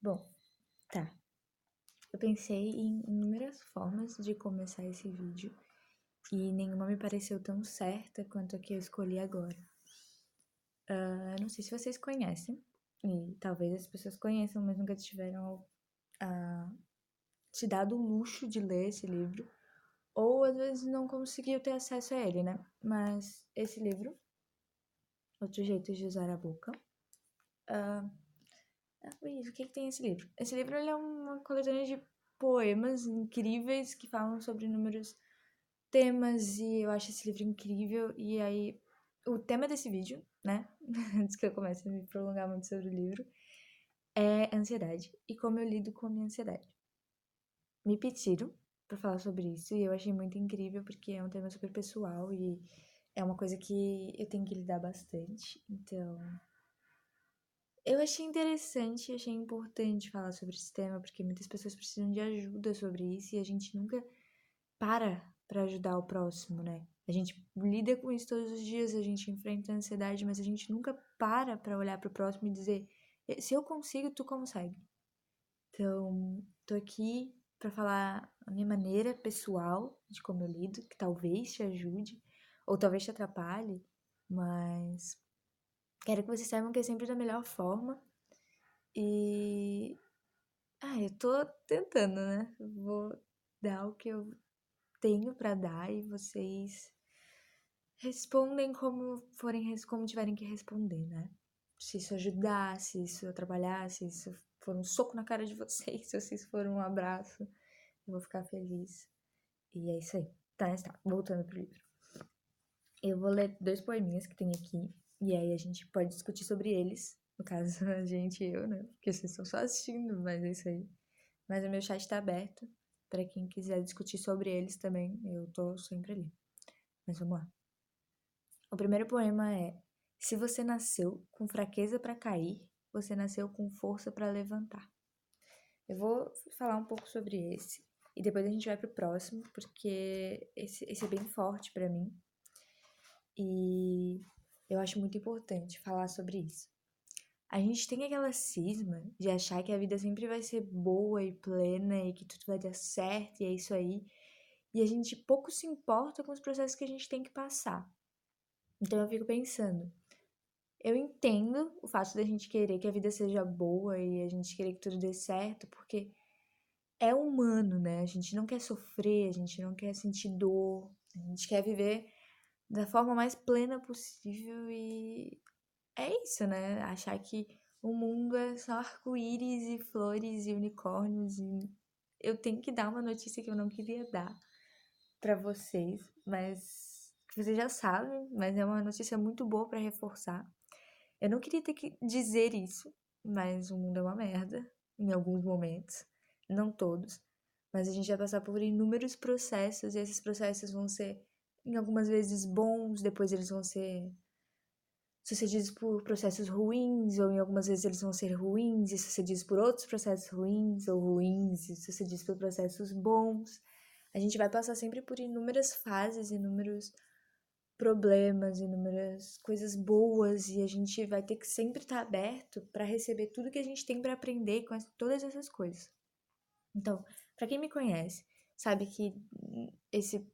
Bom, tá. Eu pensei em inúmeras formas de começar esse vídeo e nenhuma me pareceu tão certa quanto a que eu escolhi agora. Eu não sei se vocês conhecem, e talvez as pessoas conheçam, mas nunca tiveram te dado o luxo de ler esse livro, ou às vezes não conseguiu ter acesso a ele, né? Mas esse livro, Outro Jeito de Usar a Boca. Luiz, o que tem esse livro? Esse livro ele é uma coletânea de poemas incríveis que falam sobre inúmeros temas e eu acho esse livro incrível. E aí, o tema desse vídeo, né? Antes que eu comece a me prolongar muito sobre o livro, é ansiedade e como eu lido com a minha ansiedade. Me pediram pra falar sobre isso e eu achei muito incrível porque é um tema super pessoal e é uma coisa que eu tenho que lidar bastante. Então, eu achei interessante, achei importante falar sobre esse tema, porque muitas pessoas precisam de ajuda sobre isso e a gente nunca para ajudar o próximo, né? A gente lida com isso todos os dias, a gente enfrenta a ansiedade, mas a gente nunca para olhar para o próximo e dizer: se eu consigo, tu consegue. Então, tô aqui para falar a minha maneira pessoal de como eu lido, que talvez te ajude, ou talvez te atrapalhe, mas quero que vocês saibam que é sempre da melhor forma. E. Eu tô tentando, né? Eu vou dar o que eu tenho pra dar e vocês respondem como tiverem que responder, né? Se isso ajudar, se isso atrapalhar, se isso for um soco na cara de vocês, se isso for um abraço, eu vou ficar feliz. E é isso aí. Tá, voltando pro livro. Eu vou ler 2 poeminhas que tem aqui, e aí a gente pode discutir sobre eles. No caso, a gente e eu, né? Porque vocês estão só assistindo, mas é isso aí. Mas o meu chat tá aberto pra quem quiser discutir sobre eles também. Eu tô sempre ali. Mas vamos lá. O primeiro poema é: Se você nasceu com fraqueza pra cair, você nasceu com força pra levantar. Eu vou falar um pouco sobre esse e depois a gente vai pro próximo, porque esse é bem forte pra mim e eu acho muito importante falar sobre isso. A gente tem aquela cisma de achar que a vida sempre vai ser boa e plena e que tudo vai dar certo e é isso aí. E a gente pouco se importa com os processos que a gente tem que passar. Então eu fico pensando, eu entendo o fato da gente querer que a vida seja boa e a gente querer que tudo dê certo, porque é humano, né? A gente não quer sofrer, a gente não quer sentir dor, a gente quer viver da forma mais plena possível e é isso, né? Achar que o mundo é só arco-íris e flores e unicórnios e eu tenho que dar uma notícia que eu não queria dar pra vocês, mas que vocês já sabem, mas é uma notícia muito boa pra reforçar. Eu não queria ter que dizer isso, mas o mundo é uma merda em alguns momentos, não todos, mas a gente vai passar por inúmeros processos e esses processos vão ser em algumas vezes bons, depois eles vão ser sucedidos por processos ruins, ou em algumas vezes eles vão ser ruins e sucedidos por outros processos ruins, ou ruins e sucedidos por processos bons. A gente vai passar sempre por inúmeras fases, inúmeros problemas, inúmeras coisas boas, e a gente vai ter que sempre estar aberto para receber tudo que a gente tem para aprender com todas essas coisas. Então, para quem me conhece, sabe que esse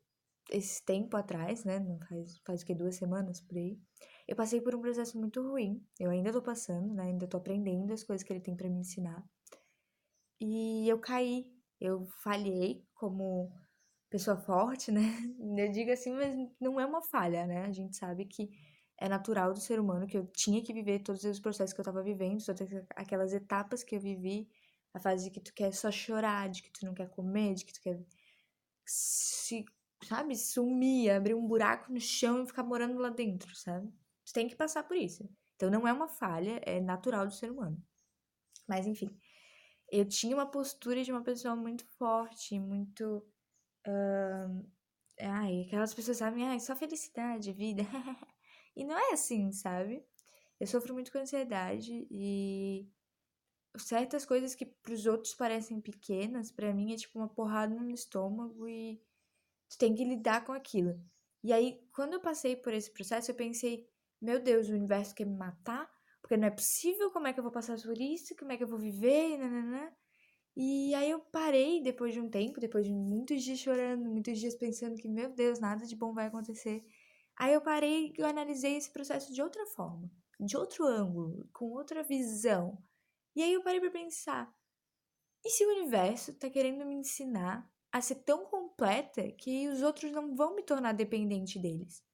esse tempo atrás, né, não faz o que 2 semanas por aí, eu passei por um processo muito ruim. Eu ainda tô passando, né, ainda tô aprendendo as coisas que ele tem pra me ensinar. E eu caí, eu falhei como pessoa forte, né? Eu digo assim, mas não é uma falha, né? A gente sabe que é natural do ser humano que eu tinha que viver todos os processos que eu tava vivendo, todas aquelas etapas que eu vivi, a fase de que tu quer só chorar, de que tu não quer comer, de que tu quer se, sabe, sumir, abrir um buraco no chão e ficar morando lá dentro, sabe? Tu tem que passar por isso. Então não é uma falha, é natural do ser humano. Mas enfim, eu tinha uma postura de uma pessoa muito forte, muito. Aquelas pessoas sabem, só felicidade, vida. E não é assim, sabe? Eu sofro muito com ansiedade e certas coisas que pros outros parecem pequenas, pra mim é tipo uma porrada no estômago e tu tem que lidar com aquilo. E aí, quando eu passei por esse processo, eu pensei, meu Deus, o universo quer me matar porque não é possível, como é que eu vou passar por isso, como é que eu vou viver, e nananã. E aí eu parei depois de um tempo, depois de muitos dias chorando, muitos dias pensando que, meu Deus, nada de bom vai acontecer. Aí eu parei e eu analisei esse processo de outra forma, de outro ângulo, com outra visão. E aí eu parei pra pensar, e se o universo tá querendo me ensinar a ser tão completa que os outros não vão me tornar dependente deles?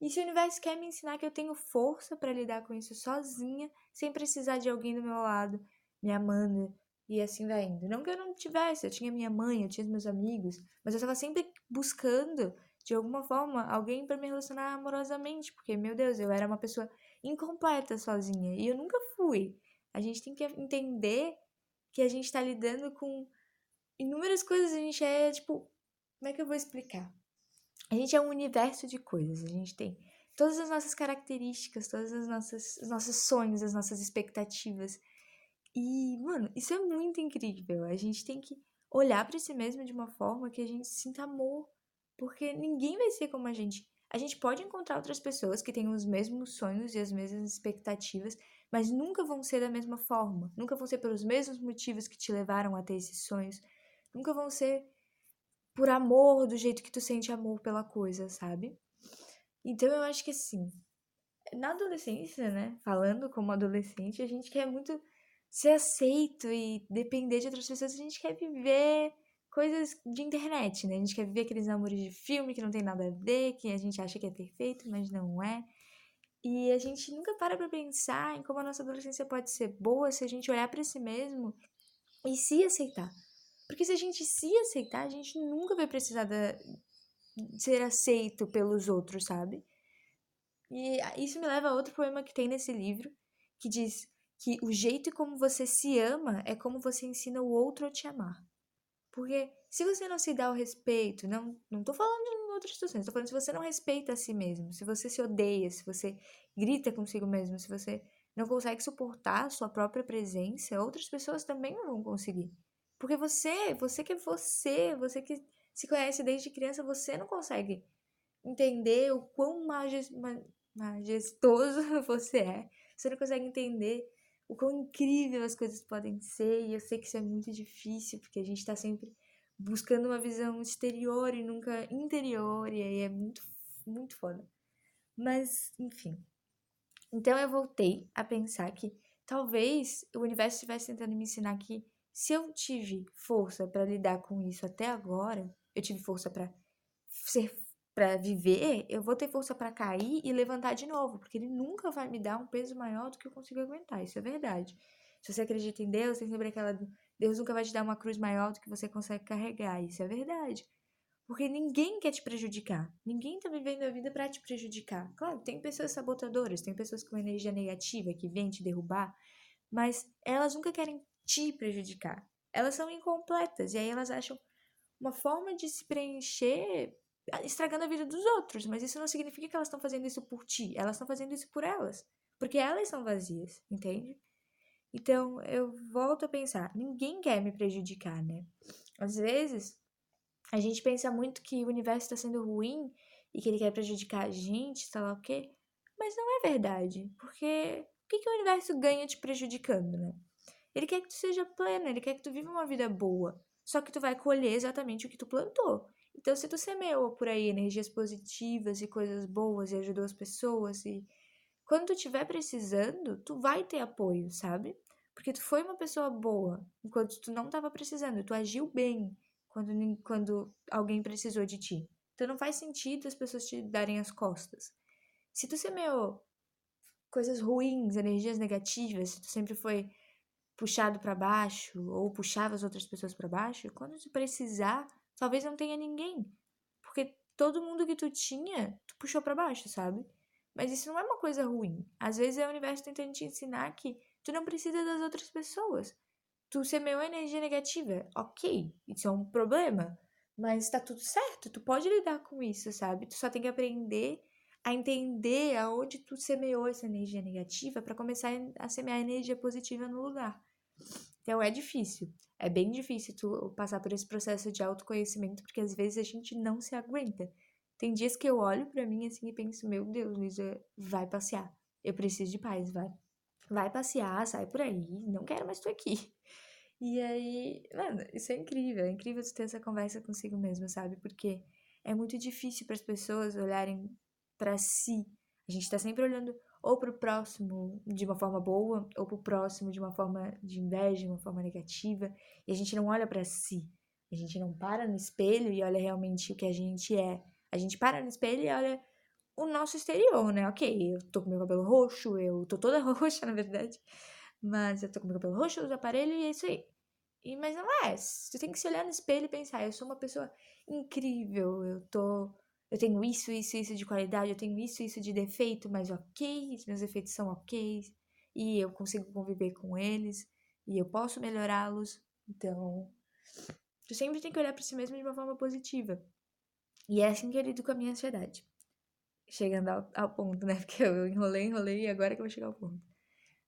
E se o universo quer me ensinar que eu tenho força pra lidar com isso sozinha, sem precisar de alguém do meu lado, me amando, e assim vai indo. Não que eu não tivesse, eu tinha minha mãe, eu tinha os meus amigos, mas eu tava sempre buscando, de alguma forma, alguém pra me relacionar amorosamente, porque, meu Deus, eu era uma pessoa incompleta sozinha, e eu nunca fui. A gente tem que entender que a gente tá lidando com inúmeras coisas, a gente é, tipo, como é que eu vou explicar? A gente é um universo de coisas, a gente tem todas as nossas características, todas os nossos sonhos, as nossas expectativas. E, mano, isso é muito incrível. A gente tem que olhar pra si mesmo de uma forma que a gente sinta amor, porque ninguém vai ser como a gente. A gente pode encontrar outras pessoas que tenham os mesmos sonhos e as mesmas expectativas, mas nunca vão ser da mesma forma. Nunca vão ser pelos mesmos motivos que te levaram a ter esses sonhos. Nunca vão ser por amor, do jeito que tu sente amor pela coisa, sabe? Então eu acho que assim, na adolescência, né? Falando como adolescente, a gente quer muito ser aceito e depender de outras pessoas. A gente quer viver coisas de internet, né? A gente quer viver aqueles namoros de filme que não tem nada a ver, que a gente acha que é perfeito, mas não é. E a gente nunca para pra pensar em como a nossa adolescência pode ser boa se a gente olhar pra si mesmo e se aceitar. Porque se a gente se aceitar, a gente nunca vai precisar ser aceito pelos outros, sabe? E isso me leva a outro poema que tem nesse livro, que diz que o jeito como você se ama é como você ensina o outro a te amar. Porque se você não se dá o respeito, não tô falando em outras situações, tô falando se você não respeita a si mesmo, se você se odeia, se você grita consigo mesmo, se você não consegue suportar a sua própria presença, outras pessoas também não vão conseguir. Porque você que se conhece desde criança, você não consegue entender o quão majestoso você é. Você não consegue entender o quão incrível as coisas podem ser. E eu sei que isso é muito difícil, porque a gente tá sempre buscando uma visão exterior e nunca interior. E aí é muito, muito foda. Mas, enfim. Então eu voltei a pensar que talvez o universo estivesse tentando me ensinar que se eu tive força para lidar com isso até agora, eu tive força para ser para viver, eu vou ter força para cair e levantar de novo, porque ele nunca vai me dar um peso maior do que eu consigo aguentar, isso é verdade. Se você acredita em Deus, tem sempre aquela Deus nunca vai te dar uma cruz maior do que você consegue carregar, isso é verdade. Porque ninguém quer te prejudicar. Ninguém tá vivendo a vida para te prejudicar. Claro, tem pessoas sabotadoras, tem pessoas com energia negativa que vêm te derrubar, mas elas nunca querem te prejudicar. Elas são incompletas e aí elas acham uma forma de se preencher estragando a vida dos outros, mas isso não significa que elas estão fazendo isso por ti, elas estão fazendo isso por elas, porque elas são vazias, entende? Então eu volto a pensar, ninguém quer me prejudicar, né? Às vezes a gente pensa muito que o universo está sendo ruim e que ele quer prejudicar a gente, sei lá o quê, mas não é verdade, porque o que que o universo ganha te prejudicando, né? Ele quer que tu seja pleno, ele quer que tu viva uma vida boa. Só que tu vai colher exatamente o que tu plantou. Então, se tu semeou por aí energias positivas e coisas boas e ajudou as pessoas e quando tu estiver precisando, tu vai ter apoio, sabe? Porque tu foi uma pessoa boa enquanto tu não estava precisando, tu agiu bem quando alguém precisou de ti. Então não faz sentido as pessoas te darem as costas. Se tu semeou coisas ruins, energias negativas, se tu sempre foi puxado para baixo ou puxava as outras pessoas para baixo, quando tu precisar, talvez não tenha ninguém, porque todo mundo que tu tinha, tu puxou para baixo, sabe? Mas isso não é uma coisa ruim. Às vezes é o universo tentando te ensinar que tu não precisa das outras pessoas. Tu semeou energia negativa, ok, isso é um problema, mas tá tudo certo, tu pode lidar com isso, sabe? Tu só tem que aprender a entender aonde tu semeou essa energia negativa para começar a semear energia positiva no lugar. Então é difícil, é bem difícil tu passar por esse processo de autoconhecimento, porque às vezes a gente não se aguenta. Tem dias que eu olho pra mim assim e penso, meu Deus, Luísa, vai passear. Eu preciso de paz, vai. Vai passear, sai por aí, não quero mais tu aqui. E aí, mano, isso é incrível tu ter essa conversa consigo mesmo, sabe? Porque é muito difícil para as pessoas olharem pra si. A gente tá sempre olhando ou pro próximo de uma forma boa, ou pro próximo de uma forma de inveja, de uma forma negativa, e a gente não olha pra si. A gente não para no espelho e olha realmente o que a gente é. A gente para no espelho e olha o nosso exterior, né? Ok, eu tô com meu cabelo roxo, eu tô toda roxa, na verdade. Mas eu tô com meu cabelo roxo, eu uso aparelho e é isso aí. Mas não é. Você tem que se olhar no espelho e pensar, eu sou uma pessoa incrível, eu tenho isso de qualidade, eu tenho isso de defeito, mas ok, os meus defeitos são ok, e eu consigo conviver com eles, e eu posso melhorá-los. Então, tu sempre tem que olhar pra si mesmo de uma forma positiva. E é assim que eu lido com a minha ansiedade. Chegando ao ponto, né? Porque eu enrolei e agora que eu vou chegar ao ponto.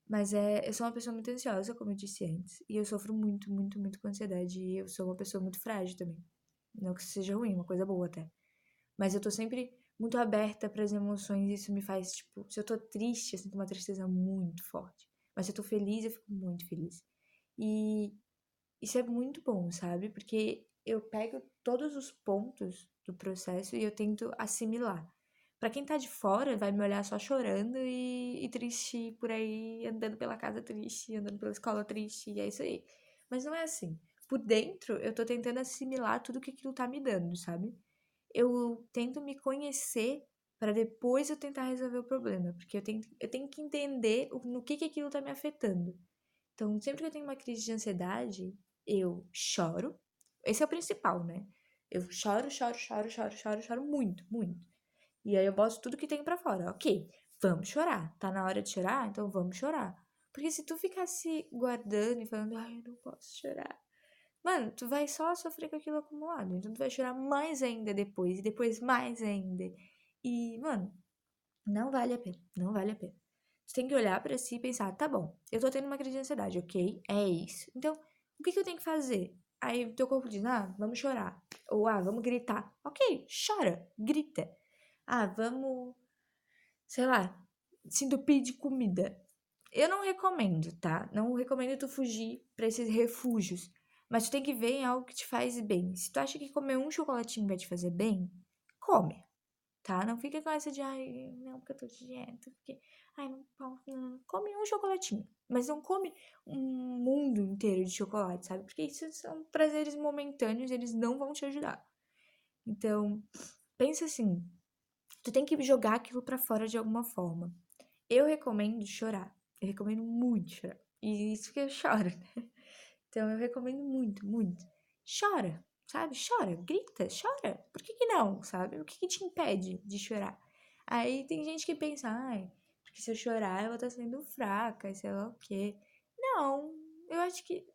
Mas eu sou uma pessoa muito ansiosa, como eu disse antes. E eu sofro muito com ansiedade. E eu sou uma pessoa muito frágil também. Não que isso seja ruim, uma coisa boa até. Mas eu tô sempre muito aberta para as emoções. E isso me faz, tipo, se eu tô triste, eu sinto uma tristeza muito forte. Mas se eu tô feliz, eu fico muito feliz. E isso é muito bom, sabe? Porque eu pego todos os pontos do processo e eu tento assimilar. Pra quem tá de fora, vai me olhar só chorando e triste por aí, andando pela casa triste, andando pela escola triste, e é isso aí. Mas não é assim. Por dentro, eu tô tentando assimilar tudo que aquilo tá me dando, sabe? Eu tento me conhecer para depois eu tentar resolver o problema, porque eu tenho que entender no que aquilo tá me afetando. Então, sempre que eu tenho uma crise de ansiedade, eu choro. Esse é o principal, né? Eu choro muito. E aí eu boto tudo que tenho pra fora. Ok, vamos chorar. Tá na hora de chorar? Então vamos chorar. Porque se tu ficar se guardando e falando, ai, eu não posso chorar. Mano, tu vai só sofrer com aquilo acumulado. Então tu vai chorar mais ainda depois. E depois mais ainda. E, mano, não vale a pena. Não vale a pena. Tu tem que olhar pra si e pensar, tá bom, eu tô tendo uma crise de ansiedade, ok? É isso. Então, o que eu tenho que fazer? Aí o teu corpo diz, vamos chorar. Ou, vamos gritar. Ok, chora, grita. Vamos, sei lá, se entupir de comida. Eu não recomendo, tá? Não recomendo tu fugir pra esses refúgios. Mas tu tem que ver em algo que te faz bem. Se tu acha que comer um chocolatinho vai te fazer bem, come, tá? Não fica com essa de, ai, não, porque eu tô de dieta, porque, ai, não posso, não. Come um chocolatinho, mas não come um mundo inteiro de chocolate, sabe? Porque isso são prazeres momentâneos, eles não vão te ajudar. Então, pensa assim, tu tem que jogar aquilo pra fora de alguma forma. Eu recomendo chorar. Eu recomendo muito chorar. E isso que eu choro, né? Então eu recomendo muito. Chora, sabe? Chora, grita, chora. Por que não, sabe? O que te impede de chorar? Aí tem gente que pensa, ai, porque se eu chorar eu vou estar sendo fraca, sei lá o quê. Não, eu acho que,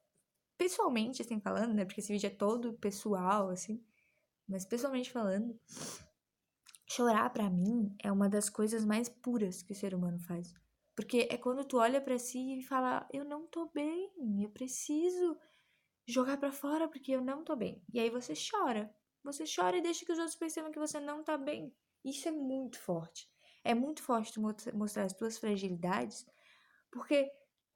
pessoalmente, assim, falando, né? Porque esse vídeo é todo pessoal, assim. Mas pessoalmente falando, chorar pra mim é uma das coisas mais puras que o ser humano faz. Porque é quando tu olha pra si e fala, eu não tô bem, eu preciso jogar pra fora porque eu não tô bem. E aí você chora. Você chora e deixa que os outros percebam que você não tá bem. Isso é muito forte. É muito forte tu mostrar as tuas fragilidades, porque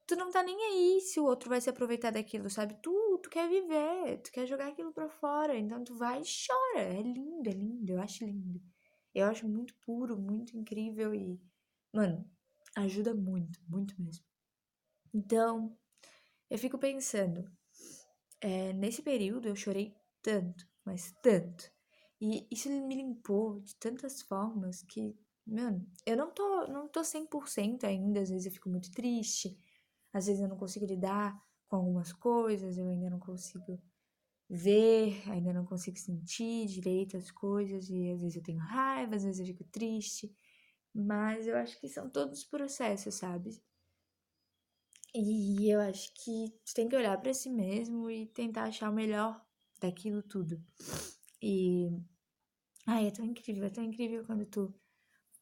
tu não tá nem aí se o outro vai se aproveitar daquilo, sabe? Tu quer viver, tu quer jogar aquilo pra fora. Então tu vai e chora. É lindo, eu acho lindo. Eu acho muito puro, muito incrível e, mano, ajuda muito mesmo. Então, eu fico pensando, nesse período eu chorei tanto, mas tanto. E isso me limpou de tantas formas que, mano, eu não tô 100% ainda, às vezes eu fico muito triste, às vezes eu não consigo lidar com algumas coisas, eu ainda não consigo ver, ainda não consigo sentir direito as coisas, e às vezes eu tenho raiva, às vezes eu fico triste, mas eu acho que são todos processos, sabe? E eu acho que tu tem que olhar pra si mesmo e tentar achar o melhor daquilo tudo. E, é tão incrível quando tu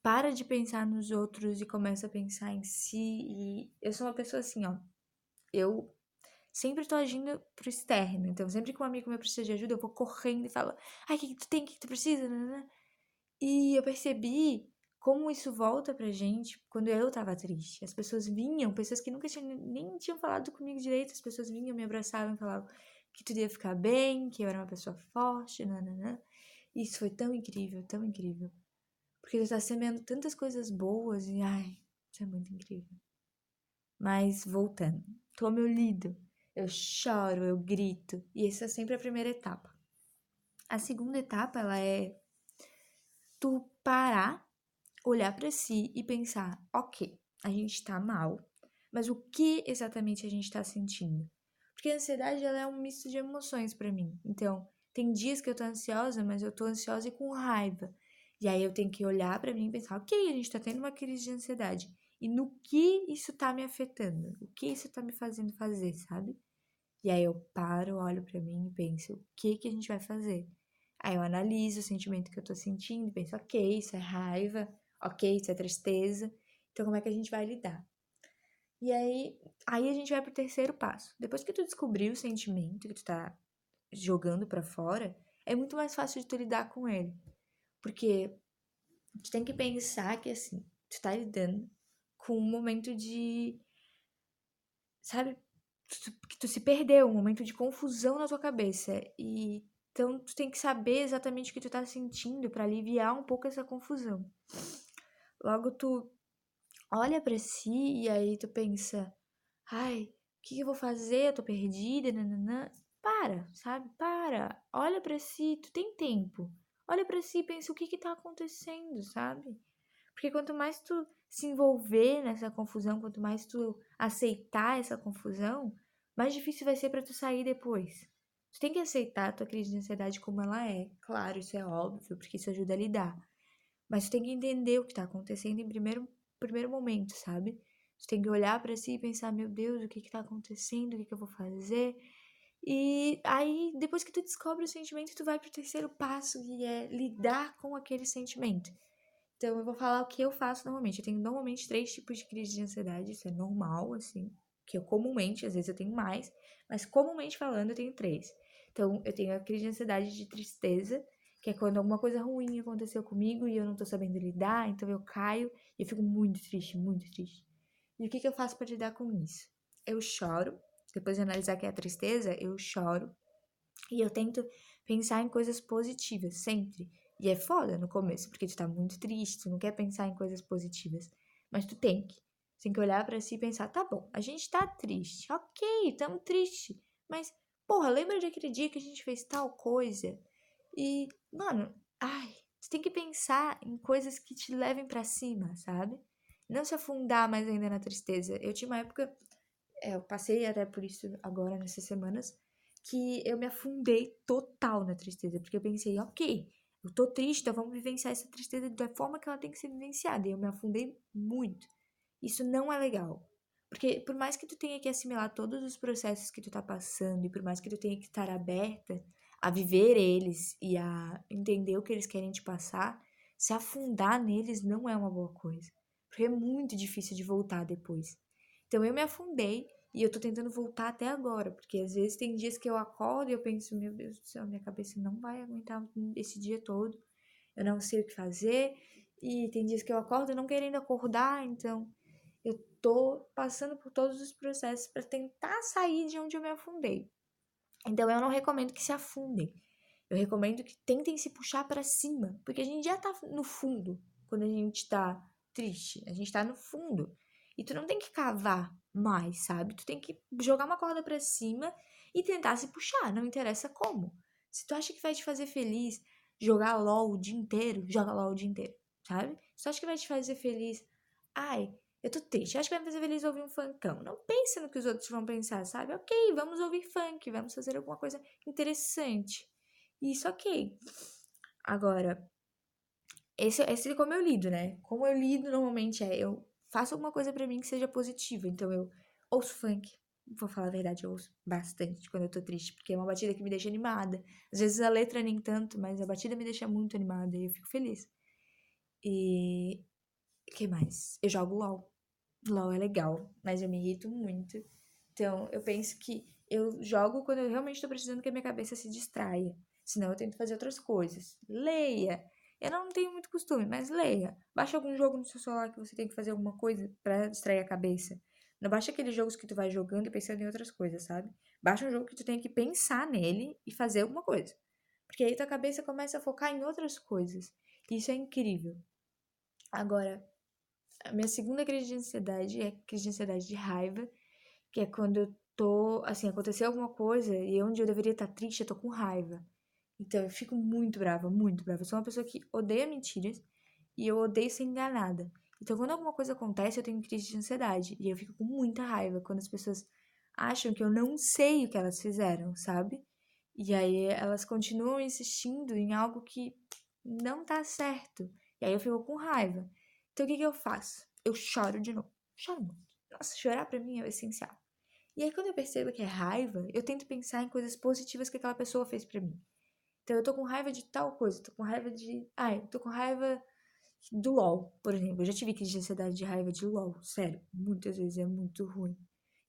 para de pensar nos outros e começa a pensar em si. E eu sou uma pessoa assim, ó. Eu sempre tô agindo pro externo. Então, sempre que um amigo meu precisa de ajuda, eu vou correndo e falo: ai, o que tu tem? O que tu precisa? E eu percebi como isso volta pra gente quando eu tava triste. As pessoas vinham, pessoas que nunca nem tinham falado comigo direito, as pessoas vinham, me abraçavam e falavam que tudo ia ficar bem, que eu era uma pessoa forte, nananã. Isso foi tão incrível, tão incrível. Porque tu tá semeando tantas coisas boas e, ai, isso é muito incrível. Mas, voltando, como eu lido? Eu choro, eu grito, e essa é sempre a primeira etapa. A segunda etapa, ela é tu parar, olhar pra si e pensar, ok, a gente tá mal, mas o que exatamente a gente tá sentindo? Porque a ansiedade, ela é um misto de emoções pra mim. Então, tem dias que eu tô ansiosa, mas eu tô ansiosa e com raiva. E aí eu tenho que olhar pra mim e pensar, ok, a gente tá tendo uma crise de ansiedade. E no que isso tá me afetando? O que isso tá me fazendo fazer, sabe? E aí eu paro, olho pra mim e penso, o que que a gente vai fazer? Aí eu analiso o sentimento que eu tô sentindo, penso, ok, isso é raiva, ok, isso é tristeza. Então como é que a gente vai lidar? E aí a gente vai pro terceiro passo. Depois que tu descobrir o sentimento que tu tá jogando pra fora, é muito mais fácil de tu lidar com ele. Porque tu tem que pensar que assim, tu tá lidando com um momento de, sabe, que tu se perdeu, um momento de confusão na tua cabeça. E então tu tem que saber exatamente o que tu tá sentindo pra aliviar um pouco essa confusão. Logo tu olha pra si e aí tu pensa, ai, o que que eu vou fazer? Eu tô perdida, nananã. Para, sabe? Para. Olha pra si, tu tem tempo. Olha pra si e pensa o que que tá acontecendo, sabe? Porque quanto mais tu se envolver nessa confusão, quanto mais tu aceitar essa confusão, mais difícil vai ser pra tu sair depois. Tu tem que aceitar a tua crise de ansiedade como ela é. Claro, isso é óbvio, porque isso ajuda a lidar. Mas tu tem que entender o que tá acontecendo em primeiro momento, sabe? Tu tem que olhar pra si e pensar, meu Deus, o que que tá acontecendo? O que que eu vou fazer? E aí, depois que tu descobre o sentimento, tu vai pro terceiro passo, que é lidar com aquele sentimento. Então, eu vou falar o que eu faço normalmente. Eu tenho normalmente 3 tipos de crise de ansiedade, isso é normal, assim. Que eu comumente, às vezes eu tenho mais, mas comumente falando, eu tenho 3. Então, eu tenho a crise de ansiedade de tristeza, que é quando alguma coisa ruim aconteceu comigo e eu não tô sabendo lidar, então eu caio e eu fico muito triste, muito triste. E o que que eu faço pra lidar com isso? Eu choro, depois de analisar que é a tristeza, eu choro e eu tento pensar em coisas positivas, sempre. E é foda no começo, porque tu tá muito triste, tu não quer pensar em coisas positivas. Mas tu tem que. Tu tem que olhar pra si e pensar, tá bom, a gente tá triste, ok, tamo triste. Mas, porra, lembra daquele dia que a gente fez tal coisa? E, mano, ai, tu tem que pensar em coisas que te levem pra cima, sabe? Não se afundar mais ainda na tristeza. Eu tinha uma época, eu passei até por isso agora nessas semanas, que eu me afundei total na tristeza, porque eu pensei, ok, eu tô triste, então vamos vivenciar essa tristeza da forma que ela tem que ser vivenciada. E eu me afundei muito. Isso não é legal. Porque por mais que tu tenha que assimilar todos os processos que tu tá passando, e por mais que tu tenha que estar aberta a viver eles e a entender o que eles querem te passar, se afundar neles não é uma boa coisa. Porque é muito difícil de voltar depois. Então eu me afundei e eu tô tentando voltar até agora, porque às vezes tem dias que eu acordo e eu penso, meu Deus do céu, minha cabeça não vai aguentar esse dia todo. Eu não sei o que fazer. E tem dias que eu acordo não querendo acordar, então eu tô passando por todos os processos para tentar sair de onde eu me afundei. Então eu não recomendo que se afundem. Eu recomendo que tentem se puxar para cima, porque a gente já tá no fundo quando a gente tá triste. A gente tá no fundo. E tu não tem que cavar mais, sabe? Tu tem que jogar uma corda para cima e tentar se puxar, não interessa como. Se tu acha que vai te fazer feliz jogar LOL o dia inteiro, joga LOL o dia inteiro, sabe? Se tu acha que vai te fazer feliz, ai, eu tô triste, acho que vai me fazer feliz ouvir um funkão. Não pensa no que os outros vão pensar, sabe? Ok, vamos ouvir funk, vamos fazer alguma coisa interessante. Isso, ok. Agora, esse é como eu lido, né? Como eu lido normalmente é, eu faço alguma coisa pra mim que seja positiva. Então eu ouço funk. Vou falar a verdade, eu ouço bastante quando eu tô triste, porque é uma batida que me deixa animada. Às vezes a letra nem tanto, mas a batida me deixa muito animada e eu fico feliz. E o que mais? Eu jogo LOL. LOL é legal, mas eu me irrito muito. Então, eu penso que eu jogo quando eu realmente tô precisando que a minha cabeça se distraia. Senão, eu tento fazer outras coisas. Leia, Eu não tenho muito costume, mas leia. Baixa algum jogo no seu celular que você tem que fazer alguma coisa pra distrair a cabeça. Não baixa aqueles jogos que tu vai jogando e pensando em outras coisas, sabe? Baixa um jogo que tu tem que pensar nele e fazer alguma coisa. Porque aí tua cabeça começa a focar em outras coisas. Isso é incrível. Agora, a minha segunda crise de ansiedade é crise de ansiedade de raiva, que é quando eu tô, assim, aconteceu alguma coisa e onde eu deveria estar triste, eu tô com raiva. Então eu fico muito brava, muito brava. Eu sou uma pessoa que odeia mentiras e eu odeio ser enganada. Então quando alguma coisa acontece, eu tenho crise de ansiedade e eu fico com muita raiva quando as pessoas acham que eu não sei o que elas fizeram, sabe? E aí elas continuam insistindo em algo que não tá certo. E aí eu fico com raiva. Então o que que eu faço? Eu choro de novo. Choro muito. Nossa, chorar pra mim é o essencial. E aí quando eu percebo que é raiva, eu tento pensar em coisas positivas que aquela pessoa fez pra mim. Então eu tô com raiva de tal coisa, tô com raiva de. Ai, tô com raiva do LOL, por exemplo. Eu já tive crise de ansiedade de raiva de LOL, sério. Muitas vezes é muito ruim.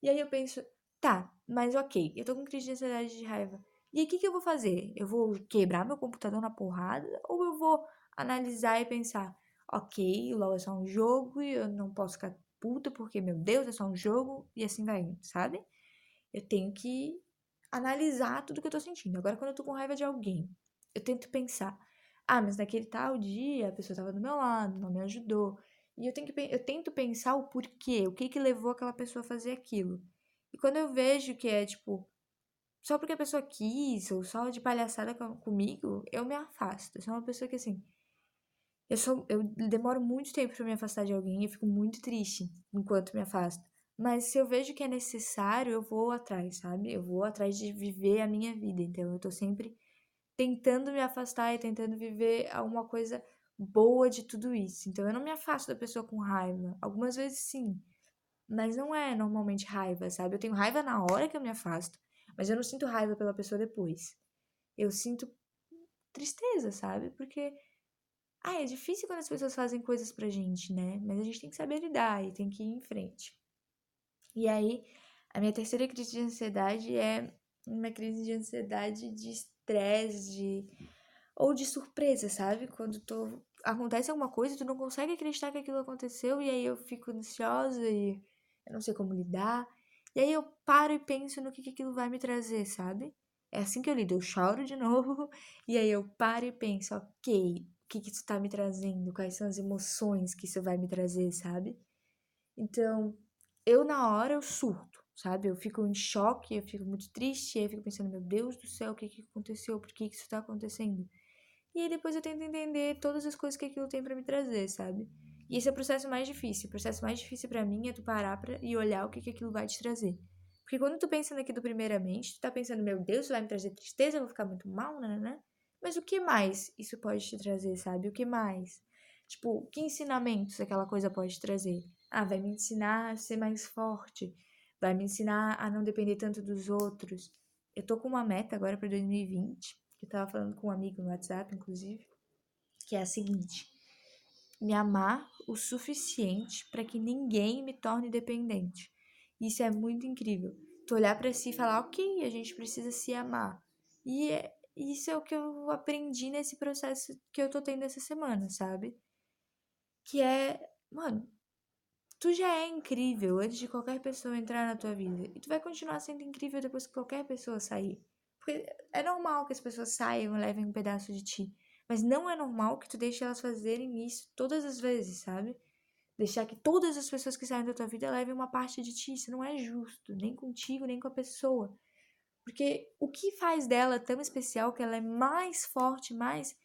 E aí eu penso, tá, mas ok, eu tô com crise de ansiedade de raiva. E aí o que que eu vou fazer? Eu vou quebrar meu computador na porrada? Ou eu vou analisar e pensar, ok, o LOL é só um jogo e eu não posso ficar puta porque, meu Deus, é só um jogo e assim vai indo, sabe? Eu tenho que analisar tudo que eu tô sentindo. Agora, quando eu tô com raiva de alguém, eu tento pensar, ah, mas naquele tal dia a pessoa tava do meu lado, não me ajudou. E eu tento pensar o porquê, o que que levou aquela pessoa a fazer aquilo. E quando eu vejo que é, tipo, só porque a pessoa quis, ou só de palhaçada comigo, eu me afasto. Eu sou uma pessoa que, assim, eu demoro muito tempo pra me afastar de alguém e eu fico muito triste enquanto me afasto. Mas se eu vejo que é necessário, eu vou atrás, sabe? Eu vou atrás de viver a minha vida. Então eu tô sempre tentando me afastar e tentando viver alguma coisa boa de tudo isso. Então eu não me afasto da pessoa com raiva. Algumas vezes sim, mas não é normalmente raiva, sabe? Eu tenho raiva na hora que eu me afasto, mas eu não sinto raiva pela pessoa depois. Eu sinto tristeza, sabe? Porque é difícil quando as pessoas fazem coisas pra gente, né? Mas a gente tem que saber lidar e tem que ir em frente. E aí, a minha terceira crise de ansiedade é uma crise de ansiedade de estresse, ou de surpresa, sabe? Quando acontece alguma coisa e tu não consegue acreditar que aquilo aconteceu e aí eu fico ansiosa e eu não sei como lidar. E aí eu paro e penso no que aquilo vai me trazer, sabe? É assim que eu lido, eu choro de novo e aí eu paro e penso, ok, o que isso tá me trazendo? Quais são as emoções que isso vai me trazer, sabe? Então, eu na hora eu surto, sabe? Eu fico em choque, eu fico muito triste, e aí eu fico pensando, meu Deus do céu, o que que aconteceu? Por que isso tá acontecendo? E aí depois eu tento entender todas as coisas que aquilo tem pra me trazer, sabe? E esse é o processo mais difícil. O processo mais difícil pra mim é tu parar e olhar o que que aquilo vai te trazer. Porque quando tu pensa naquilo primeiramente, tu tá pensando, meu Deus, isso vai me trazer tristeza, eu vou ficar muito mal, né? Mas o que mais isso pode te trazer, sabe? O que mais? Tipo, que ensinamentos aquela coisa pode te trazer? Ah, vai me ensinar a ser mais forte. Vai me ensinar a não depender tanto dos outros. Eu tô com uma meta agora pra 2020, que eu tava falando com um amigo no WhatsApp, inclusive, que é a seguinte: me amar o suficiente para que ninguém me torne dependente. Isso é muito incrível. Tu olhar para si e falar, ok, a gente precisa se amar. Isso é o que eu aprendi nesse processo que eu tô tendo essa semana, sabe? Que é, mano, tu já é incrível antes de qualquer pessoa entrar na tua vida. E tu vai continuar sendo incrível depois que qualquer pessoa sair. Porque é normal que as pessoas saiam e levem um pedaço de ti. Mas não é normal que tu deixe elas fazerem isso todas as vezes, sabe? Deixar que todas as pessoas que saem da tua vida levem uma parte de ti. Isso não é justo, nem contigo, nem com a pessoa. Porque o que faz dela tão especial que ela é mais forte, mais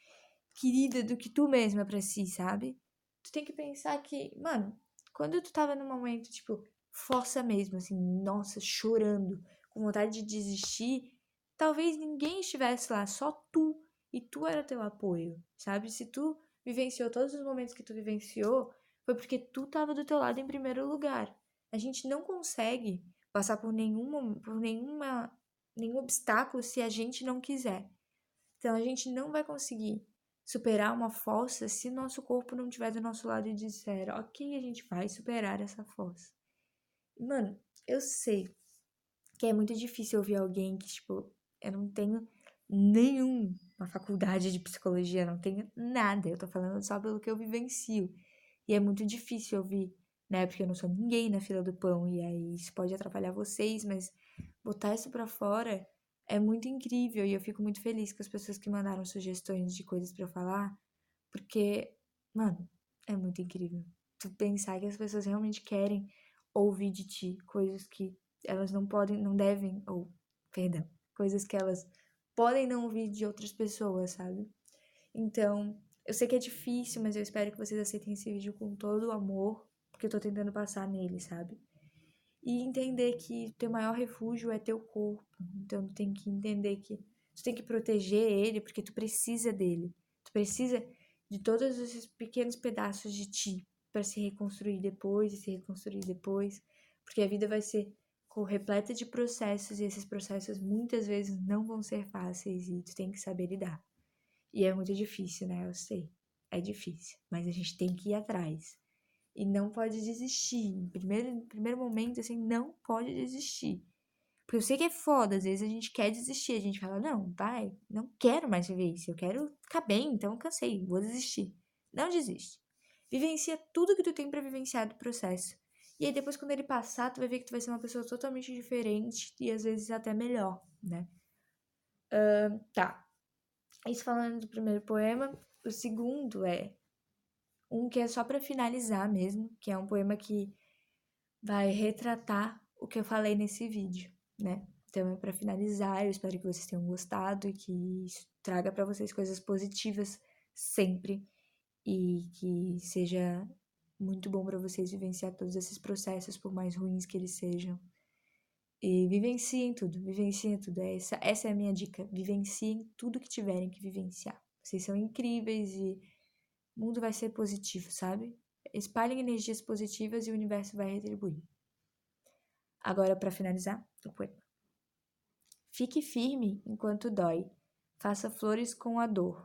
querida do que tu mesma pra si, sabe? Tu tem que pensar que, mano, quando tu tava num momento, tipo, força mesmo, assim, nossa, chorando, com vontade de desistir, talvez ninguém estivesse lá, só tu. E tu era teu apoio, sabe? Se tu vivenciou todos os momentos que tu vivenciou, foi porque tu tava do teu lado em primeiro lugar. A gente não consegue passar nenhum obstáculo se a gente não quiser. Então a gente não vai conseguir superar uma fossa se nosso corpo não estiver do nosso lado e disser, ok, a gente vai superar essa fossa. Mano, eu sei que é muito difícil ouvir alguém que, tipo, eu não tenho nenhuma faculdade de psicologia, não tenho nada. Eu tô falando só pelo que eu vivencio. E é muito difícil ouvir, né? Porque eu não sou ninguém na fila do pão. E aí isso pode atrapalhar vocês, mas botar isso pra fora é muito incrível. E eu fico muito feliz com as pessoas que mandaram sugestões de coisas pra eu falar. Porque, mano, é muito incrível. Tu pensar que as pessoas realmente querem ouvir de ti coisas que elas não podem, não devem, ou, perdão, coisas que elas podem não ouvir de outras pessoas, sabe? Então, eu sei que é difícil, mas eu espero que vocês aceitem esse vídeo com todo o amor, porque eu tô tentando passar nele, sabe? E entender que teu maior refúgio é teu corpo. Então, tu tem que entender que tu tem que proteger ele, porque tu precisa dele. Tu precisa de todos esses pequenos pedaços de ti para se reconstruir depois e se reconstruir depois, porque a vida vai ser repleta de processos e esses processos muitas vezes não vão ser fáceis e tu tem que saber lidar. E é muito difícil, né? Eu sei. É difícil, mas a gente tem que ir atrás. E não pode desistir. Em primeiro momento, assim, não pode desistir. Porque eu sei que é foda, às vezes a gente quer desistir, a gente fala, não, vai, não quero mais viver isso, eu quero ficar bem, então eu cansei, vou desistir. Não desiste. Vivencia tudo que tu tem pra vivenciar do processo. E aí depois, quando ele passar, tu vai ver que tu vai ser uma pessoa totalmente diferente e às vezes até melhor, né? Tá. Isso falando do primeiro poema. O segundo é um que é só pra finalizar mesmo, que é um poema que vai retratar o que eu falei nesse vídeo, né? Então é pra finalizar, eu espero que vocês tenham gostado e que isso traga pra vocês coisas positivas sempre e que seja muito bom pra vocês vivenciar todos esses processos, por mais ruins que eles sejam. E vivenciem tudo. Essa é a minha dica. Vivenciem tudo que tiverem que vivenciar. Vocês são incríveis e o mundo vai ser positivo, sabe? Espalhem energias positivas e o universo vai retribuir. Agora, para finalizar, o poema. Fique firme enquanto dói. Faça flores com a dor.